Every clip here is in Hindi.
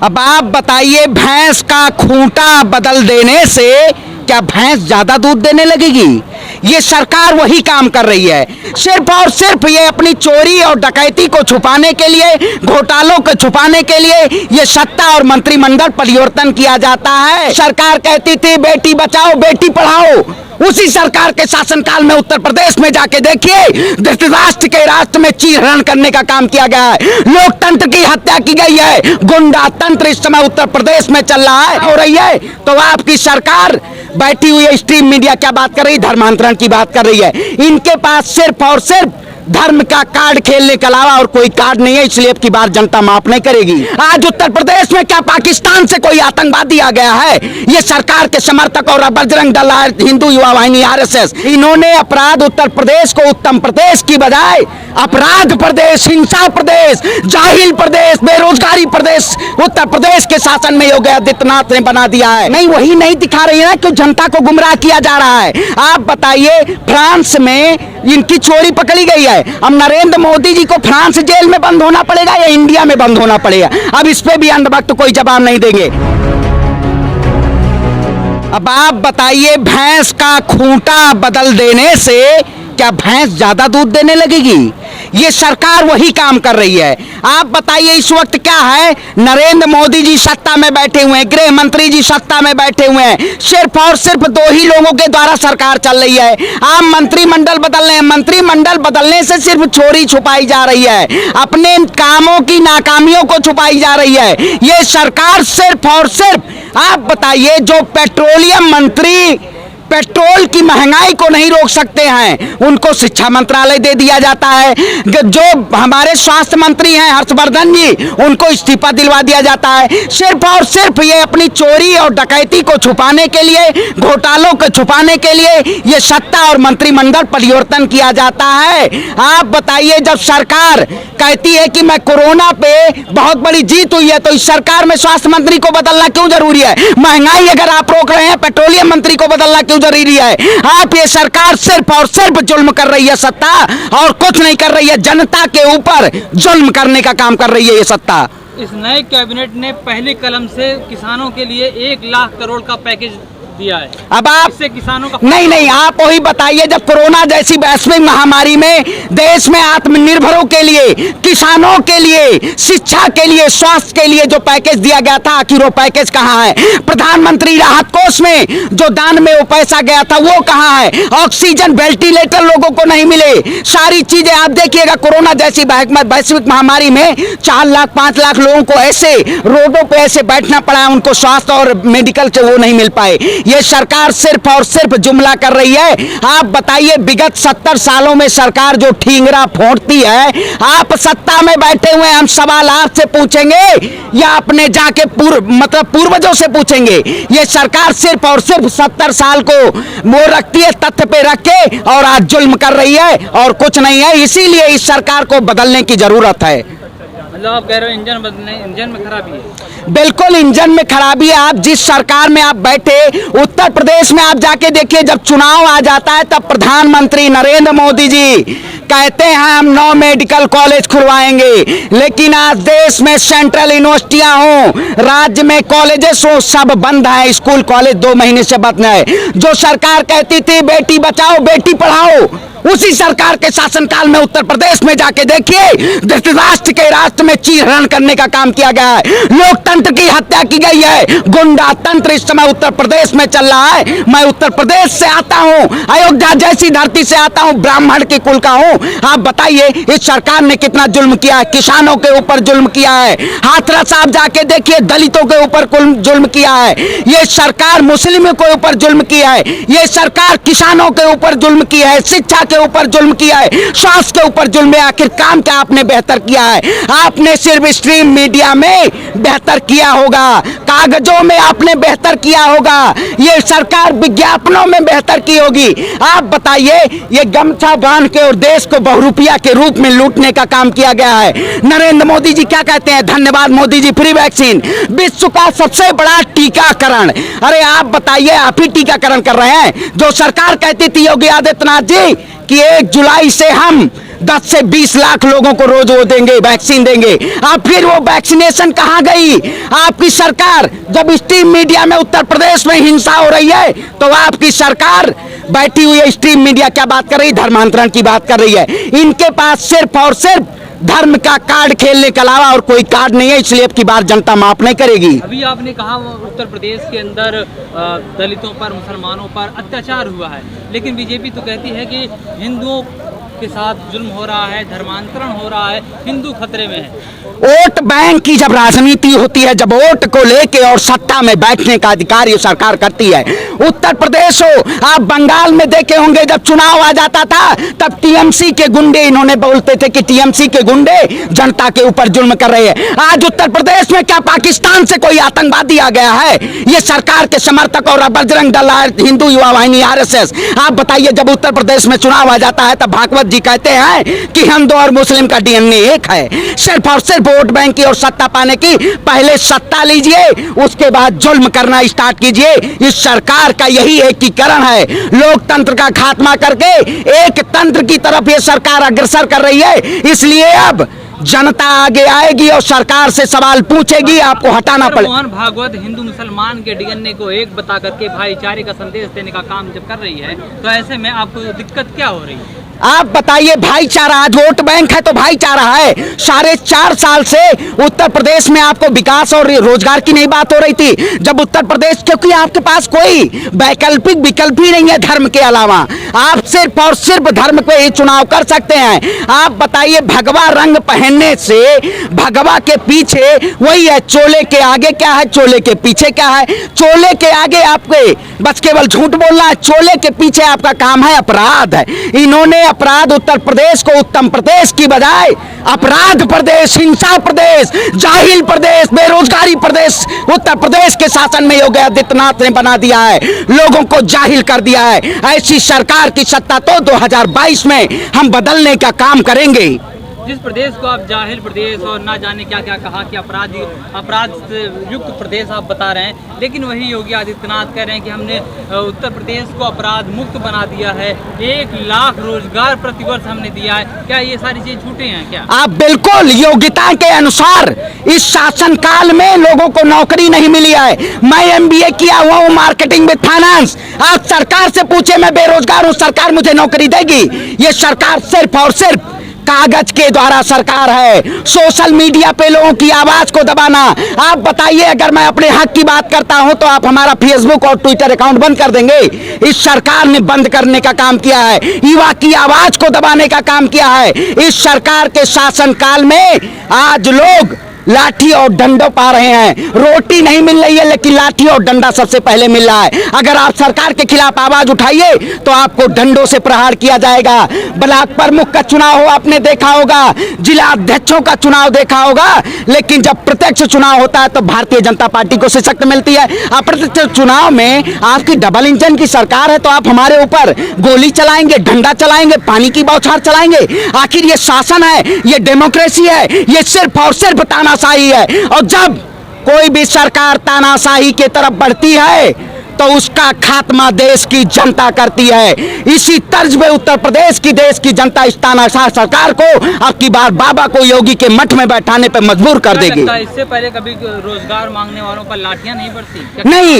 अब आप बताइए, भैंस का खूंटा बदल देने से क्या भैंस ज्यादा दूध देने लगेगी? ये सरकार वही काम कर रही है, सिर्फ और सिर्फ ये अपनी चोरी और डकैती को छुपाने के लिए, घोटालों को छुपाने के लिए ये सत्ता और मंत्रिमंडल परिवर्तन किया जाता है। सरकार कहती थी बेटी बचाओ बेटी पढ़ाओ, उसी सरकार के शासनकाल में उत्तर प्रदेश में जाके देखिए, धृतराष्ट्र के राष्ट्र में चीरहरण करने का काम किया गया है, लोकतंत्र की हत्या की गई है, गुंडा तंत्र इस समय उत्तर प्रदेश में चल रहा है, हो रही है। तो आपकी सरकार बैठी हुई है, स्ट्रीम मीडिया क्या बात कर रही है? धर्मांतरण की बात कर रही है। इनके पास सिर्फ और सिर्फ धर्म का कार्ड खेलने के अलावा और कोई कार्ड नहीं है, इसलिए अब की बार जनता माफ नहीं करेगी। आज उत्तर प्रदेश में क्या पाकिस्तान से कोई आतंकवादी आ गया है? ये सरकार के समर्थक और बजरंग दल, हिंदू युवा वाहिनी, आरएसएस, इन्होंने अपराध उत्तर प्रदेश को उत्तम प्रदेश की बजाय अपराध प्रदेश, हिंसा प्रदेश, जाहिल प्रदेश, बेरोजगारी प्रदेश उत्तर प्रदेश के शासन में योगी आदित्यनाथ ने बना दिया है। नहीं, वही नहीं दिखा रही है कि जनता को गुमराह किया जा रहा है। आप बताइए, फ्रांस में इनकी चोरी पकड़ी गई है, अब नरेंद्र मोदी जी को फ्रांस जेल में बंद होना पड़ेगा या इंडिया में बंद होना पड़ेगा? अब इस पे भी अंधभक्त कोई जवाब नहीं देंगे। अब आप बताइए, भैंस का खूंटा बदल देने से क्या भैंस ज्यादा दूध देने लगेगी? ये सरकार वही काम कर रही है। आप बताइए, इस वक्त क्या है, नरेंद्र मोदी जी सत्ता में बैठे हुए हैं, गृह मंत्री जी सत्ता में बैठे हुए हैं, सिर्फ और सिर्फ दो ही लोगों के द्वारा सरकार चल रही है। आप मंत्रिमंडल बदल रहे हैं, मंत्रिमंडल बदलने से सिर्फ चोरी छुपाई जा रही है, अपने कामों की नाकामियों को छुपाई जा रही है। ये सरकार सिर्फ और सिर्फ, आप बताइए, जो पेट्रोलियम मंत्री पेट्रोल की महंगाई को नहीं रोक सकते हैं, उनको शिक्षा मंत्रालय दे दिया जाता है। जो हमारे स्वास्थ्य मंत्री हैं हर्षवर्धन जी, उनको इस्तीफा दिलवा दिया जाता है, सिर्फ और सिर्फ ये अपनी चोरी और डकैती को छुपाने के लिए, घोटालों को छुपाने के लिए ये सत्ता और मंत्रिमंडल परिवर्तन किया जाता है। आप बताइए, जब सरकार कहती है कि मैं कोरोना पे बहुत बड़ी जीत हुई है, तो इस सरकार में स्वास्थ्य मंत्री को बदलना क्यों जरूरी है? महंगाई अगर आप रोक रहे हैं, पेट्रोलियम मंत्री को बदलना क्यों जरूरी है? आप, ये सरकार सिर्फ और सिर्फ जुल्म कर रही है, सत्ता और कुछ नहीं कर रही है, जनता के ऊपर जुल्म करने का काम कर रही है ये सत्ता। इस नए कैबिनेट ने पहली कलम से किसानों के लिए 1 लाख करोड़ का पैकेज दिया है। अब आप, इससे किसानों का नहीं, आप वही बताइए, जब कोरोना जैसी वैश्विक महामारी में देश में आत्मनिर्भरों के लिए, किसानों के लिए, शिक्षा के लिए, स्वास्थ्य के लिए जो पैकेज दिया गया था, आखिर वो पैकेज कहाँ है? प्रधानमंत्री राहत कोष में जो दान में वो पैसा गया था, वो कहाँ है? ऑक्सीजन, वेंटिलेटर लोगों को नहीं मिले, सारी चीजें आप देखिएगा। कोरोना जैसी वैश्विक महामारी में 4 लाख 5 लाख लोगों को ऐसे रोडों पे ऐसे बैठना पड़ा, उनको स्वास्थ्य और मेडिकल से वो नहीं मिल पाए। ये सरकार सिर्फ और सिर्फ जुमला कर रही है। आप बताइए, विगत 70 सालों में सरकार जो ठींगरा फोड़ती है, आप सत्ता में बैठे हुए, हम सवाल आपसे पूछेंगे या अपने जाके पूर्वजों से पूछेंगे? ये सरकार सिर्फ और सिर्फ 70 साल को वो रखती है, तथ्य पे रख के, और आज जुल्म कर रही है और कुछ नहीं है। इसीलिए इस सरकार को बदलने की जरूरत है। मतलब आप कह रहे हो इंजन बदलने, इंजन में खराबी है? बिल्कुल इंजन में खराबी है। आप जिस सरकार में आप बैठे, उत्तर प्रदेश में आप जाके देखिए, जब चुनाव आ जाता है तब प्रधानमंत्री नरेंद्र मोदी जी कहते हैं हम 9 मेडिकल कॉलेज खुलवाएंगे, लेकिन आज देश में सेंट्रल यूनिवर्सिटियां हो, राज्य में कॉलेजेस हो, सब बंद है। स्कूल कॉलेज 2 महीने से बंद है। जो सरकार कहती थी बेटी बचाओ बेटी पढ़ाओ, उसी सरकार के शासनकाल में उत्तर प्रदेश में जाके देखिए, धृतराष्ट्र के राष्ट्र में चीरहरण करने का काम किया गया है, लोकतंत्र की हत्या की गई है, गुंडा तंत्र इस समय उत्तर प्रदेश में चल रहा है। मैं उत्तर प्रदेश से आता हूँ, अयोध्या जैसी धरती से आता हूँ, ब्राह्मण के कुल का हूँ। आप बताइए, इस सरकार ने कितना जुल्म किया है, किसानों के ऊपर जुल्म किया है। हाथरस आप जाके देखिए, दलितों के ऊपर जुल्म किया है। ये सरकार मुस्लिमों के ऊपर जुल्म किया है। ये सरकार किसानों के ऊपर जुल्म किया है, शिक्षा के ऊपर जुल्म किया है, स्वास्थ्य के ऊपर जुल्म है। आखिर काम क्या आपने बेहतर किया है? आपने सिर्फ स्ट्रीम मीडिया में बेहतर किया होगा, कागजों में आपने बेहतर किया होगा, ये सरकार विज्ञापनों में बेहतर की होगी। आप बताइए, ये गमछा बांध के और देश को बहुरूपिया के रूप में लूटने का काम किया गया है। नरेंद्र मोदी जी क्या कहते हैं? धन्यवाद मोदी जी, फ्री वैक्सीन, विश्व का सबसे बड़ा टीकाकरण। अरे आप बताइए, आप ही टीकाकरण कर रहे हैं। जो सरकार कहती थी योगी आदित्यनाथ जी कि 1 जुलाई से हम 10 से 20 लाख लोगों को रोज वो देंगे, वैक्सीन देंगे। अब फिर वो वैक्सीनेशन कहां गई आपकी सरकार? जब स्ट्रीम मीडिया में उत्तर प्रदेश में हिंसा हो रही है तो आपकी सरकार बैठी हुई है, स्ट्रीम मीडिया क्या बात कर रही है? धर्मांतरण की बात कर रही है। इनके पास सिर्फ और सिर्फ धर्म का कार्ड खेलने के अलावा और कोई कार्ड नहीं है, इसलिए अब की बार जनता माफ नहीं करेगी। अभी आपने कहा उत्तर प्रदेश के अंदर दलितों पर, मुसलमानों पर अत्याचार हुआ है, लेकिन बीजेपी तो कहती है कि हिंदुओं के साथ जुल्म हो रहा है, धर्मांतरण हो रहा है, हिंदू खतरे में है। वोट बैंक की जब राजनीति होती है, जब वोट को लेके और सत्ता में बैठने का अधिकार ये सरकार करती है। उत्तर प्रदेश हो, आप बंगाल में देखे होंगे, जब चुनाव आ जाता था तब टीएमसी के गुंडे, इन्होंने बोलते थे कि टीएमसी के गुंडे जनता के ऊपर जुल्म कर रहे हैं। आज उत्तर प्रदेश में क्या पाकिस्तान से कोई आतंकवादी आ गया है? ये सरकार के समर्थक और बजरंग दल, हिंदू युवा वाहिनी, आरएसएस। आप बताइए, जब उत्तर प्रदेश में चुनाव आ जाता है तब भागवत जी कहते हैं कि हिंदू और मुस्लिम का डीएनए एक है। सिर्फ और सिर्फ वोट बैंक की और सत्ता पाने की, पहले सत्ता लीजिए, उसके बाद जुल्म करना स्टार्ट कीजिए। इस सरकार का यही एकीकरण है, लोकतंत्र का खात्मा करके एक तंत्र की तरफ ये सरकार अग्रसर कर रही है। इसलिए अब जनता आगे आएगी और सरकार से सवाल पूछेगी, आपको हटाना पड़ेगा। मोहन भागवत हिंदू मुसलमान के डीएनए को एक बता करके भाईचारे का संदेश देने का काम जब कर रही है, तो ऐसे में आपको दिक्कत क्या हो रही है? आप बताइए, भाईचारा, आज वोट बैंक है तो भाईचारा है। 4.5 साल से उत्तर प्रदेश में आपको विकास और रोजगार की नहीं बात हो रही थी। जब उत्तर प्रदेश, क्योंकि आपके पास कोई वैकल्पिक विकल्प ही नहीं है धर्म के अलावा, आप सिर्फ और सिर्फ धर्म पे ही चुनाव कर सकते हैं। आप बताइए, भगवा रंग पहनने से भगवा के पीछे वही है, चोले के आगे क्या है, चोले के पीछे क्या है? चोले के आगे आपके बस केवल झूठ बोलना है, चोले के पीछे आपका काम है अपराध है। इन्होंने अपराध उत्तर प्रदेश को उत्तम प्रदेश की बजाय अपराध प्रदेश, हिंसा प्रदेश, जाहिल प्रदेश, बेरोजगारी प्रदेश उत्तर प्रदेश के शासन में योगी आदित्यनाथ ने बना दिया है, लोगों को जाहिल कर दिया है। ऐसी सरकार की सत्ता तो 2022 में हम बदलने का काम करेंगे। जिस प्रदेश को आप जाहिल प्रदेश और ना जाने क्या क्या कहा कि अपराध से युक्त प्रदेश आप बता रहे हैं, लेकिन वही योगी आदित्यनाथ कह रहे हैं कि हमने उत्तर प्रदेश को अपराध मुक्त बना दिया है, 1 लाख रोजगार प्रतिवर्ष हमने दिया है। क्या ये सारी चीज झूठे हैं क्या? आप बिल्कुल योग्यता के अनुसार इस शासन काल में लोगों को नौकरी नहीं मिली है। मैं एमबीए किया हुआ हूँ मार्केटिंग विद फाइनेंस। आप सरकार से पूछे, मैं बेरोजगार हूँ, सरकार मुझे नौकरी देगी? ये सरकार सिर्फ और सिर्फ कागज के द्वारा सरकार है, सोशल मीडिया पे लोगों की आवाज को दबाना। आप बताइए, अगर मैं अपने हक की बात करता हूं तो आप हमारा फेसबुक और ट्विटर अकाउंट बंद कर देंगे? इस सरकार ने बंद करने का काम किया है, युवा की आवाज को दबाने का काम किया है। इस सरकार के शासनकाल में आज लोग लाठी और डंडों पा रहे हैं। रोटी नहीं मिल रही है, लेकिन लाठी और डंडा सबसे पहले मिल रहा है। अगर आप सरकार के खिलाफ आवाज उठाइए तो आपको डंडों से प्रहार किया जाएगा। ब्लॉक प्रमुख का चुनाव हो, आपने देखा होगा, जिला अध्यक्षों का चुनाव देखा होगा, लेकिन जब प्रत्यक्ष चुनाव होता है तो भारतीय जनता पार्टी को सशक्त मिलती है। अप्रत्यक्ष चुनाव में आपकी डबल इंजन की सरकार है तो आप हमारे ऊपर गोली चलाएंगे, डंडा चलाएंगे, पानी की बौछार चलाएंगे? आखिर ये शासन है, ये डेमोक्रेसी है, ये सिर्फ और सिर्फ तानाशाही है। और जब कोई भी सरकार तानाशाही की तरफ बढ़ती है तो उसका खात्मा देश की जनता करती है। इसी तर्ज पे उत्तर प्रदेश की देश की जनता इस तानाशाह सरकार को अब की बार बाबा को योगी के मठ में बैठाने पे मजबूर कर देगी। इससे पहले कभी रोजगार मांगने वालों पर लाठियां नहीं पड़ती? नहीं,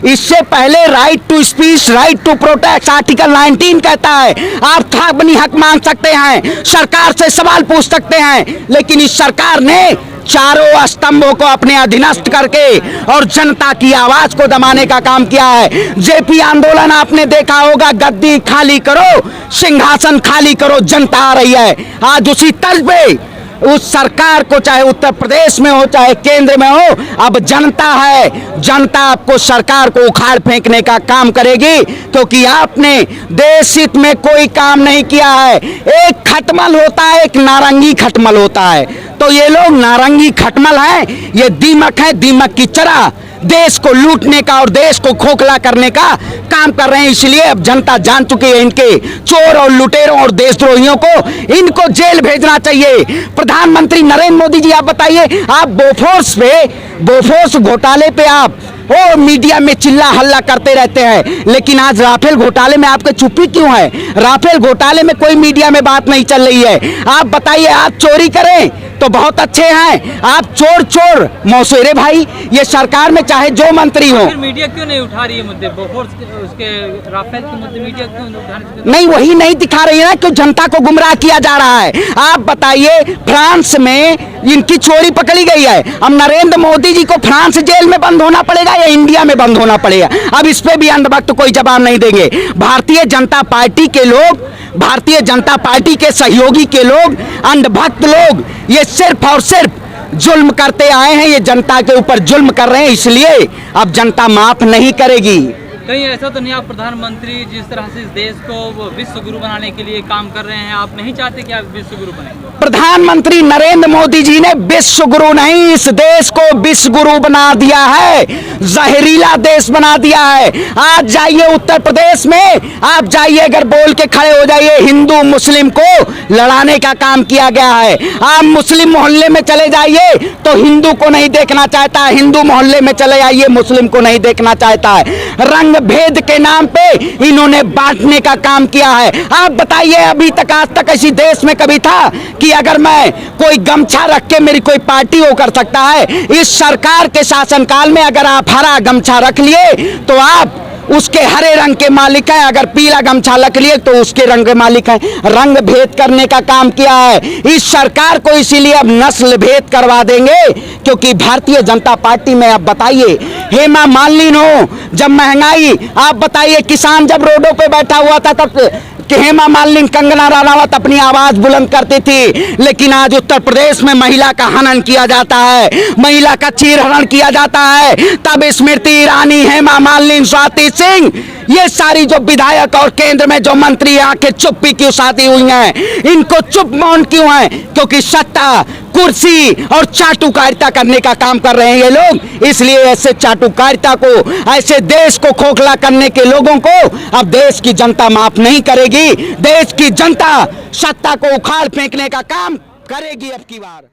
इससे पहले right to speech, right to protect article 19 कहता है आप अपनी हक मांग सकते हैं, सरकार से सवाल पूछ सकते हैं। लेकिन इस सरकार ने चारों स्तंभों को अपने अधीनस्थ करके और जनता की आवाज को दबाने का काम किया है। जेपी आंदोलन आपने देखा होगा, गद्दी खाली करो, सिंहासन खाली करो, जनता आ रही है। आज उसी तर्ज पे उस सरकार को, चाहे उत्तर प्रदेश में हो चाहे केंद्र में हो, अब जनता है। जनता आपको, सरकार को उखाड़ फेंकने का काम करेगी, क्योंकि आपने देश हित में कोई काम नहीं किया है। एक खटमल होता है, एक नारंगी खटमल होता है, तो ये लोग नारंगी खटमल हैं, ये दीमक है, दीमक की तरह देश को लूटने का और देश को खोखला करने का काम कर रहे हैं। इसलिए अब जनता जान चुकी है, इनके चोर और लुटेरों और देशद्रोहियों को इनको जेल भेजना चाहिए। प्रधानमंत्री नरेंद्र मोदी जी, आप बताइए, आप बोफोर्स घोटाले पे आप वो मीडिया में चिल्ला हल्ला करते रहते हैं, लेकिन आज राफेल घोटाले में आपके चुप्पी क्यों है? राफेल घोटाले में कोई मीडिया में बात नहीं चल रही है। आप बताइए, आप चोरी करें तो बहुत अच्छे हैं, आप चोर मौसेरे भाई, ये सरकार में चाहे जो मंत्री हो। फिर मीडिया क्यों नहीं उठा रही है मुद्दे, बोफोर्स उसके राफेल के मुद्दे मीडिया क्यों नहीं उठा रही? नहीं, वही नहीं दिखा रही है ना, क्यों जनता को गुमराह किया जा रहा है। आप बताइए, फ्रांस में इनकी चोरी पकड़ी गई है, अब नरेंद्र मोदी जी को फ्रांस जेल में बंद होना पड़ेगा या इंडिया में बंद होना पड़ेगा? अब इस पे भी अंधभक्त कोई जवाब नहीं देंगे। भारतीय जनता पार्टी के लोग, भारतीय जनता पार्टी के सहयोगी के लोग, अंधभक्त लोग, ये सिर्फ और सिर्फ जुल्म करते आए हैं, ये जनता के ऊपर जुल्म कर रहे हैं, इसलिए अब जनता माफ नहीं करेगी। कहीं ऐसा तो नहीं, आप प्रधानमंत्री जिस तरह से इस देश को वो विश्व गुरु बनाने के लिए काम कर रहे हैं, आप नहीं चाहते कि आप विश्व गुरु बने? प्रधानमंत्री नरेंद्र मोदी जी ने विश्व गुरु नहीं, इस देश को विश्व गुरु बना दिया है, जहरीला देश बना दिया है। आज जाइए उत्तर प्रदेश में, आप जाइए, अगर बोल के खड़े हो जाइए, हिंदू मुस्लिम को लड़ाने का काम किया गया है। आप मुस्लिम मोहल्ले में चले जाइए तो हिंदू को नहीं देखना चाहता है, हिंदू मोहल्ले में चले आइए मुस्लिम को नहीं देखना चाहता है। रंग भेद के नाम पे इन्होंने बांटने का काम किया है। आप बताइए, अभी तक आज तक ऐसी देश में कभी था कि अगर मैं कोई गमछा रख के मेरी कोई पार्टी वो कर सकता है? इस सरकार के शासनकाल में अगर आप हरा गमछा रख लिए तो आप उसके हरे रंग के मालिक हैं, अगर पीला गमछा रख लिए तो उसके रंग के मालिक हैं। रंग भेद करने का काम किया है इस सरकार को, इसीलिए अब नस्ल भेद करवा देंगे, क्योंकि भारतीय जनता पार्टी में अब बताइए, हेमा मालिनी हो, जब महंगाई, आप बताइए, किसान जब रोडों पे बैठा हुआ था तब कि हेमा मालिनी, कंगना रनावत अपनी आवाज बुलंद करती थी, लेकिन आज उत्तर प्रदेश में महिला का हनन किया जाता है, महिला का चीरहरण किया जाता है, तब स्मृति ईरानी, हेमा मालिनी, स्वाति सिंह, ये सारी जो विधायक और केंद्र में जो मंत्री आके चुप्पी क्यों साधी हुई हैं, इनको चुप मौन क्यों है? क्योंकि सत्ता, कुर्सी और चाटुकारिता करने का काम कर रहे हैं ये लोग, इसलिए ऐसे चाटुकारिता को, ऐसे देश को खोखला करने के लोगों को अब देश की जनता माफ नहीं करेगी। देश की जनता सत्ता को उखाड़ फेंकने का काम करेगी अब की बार।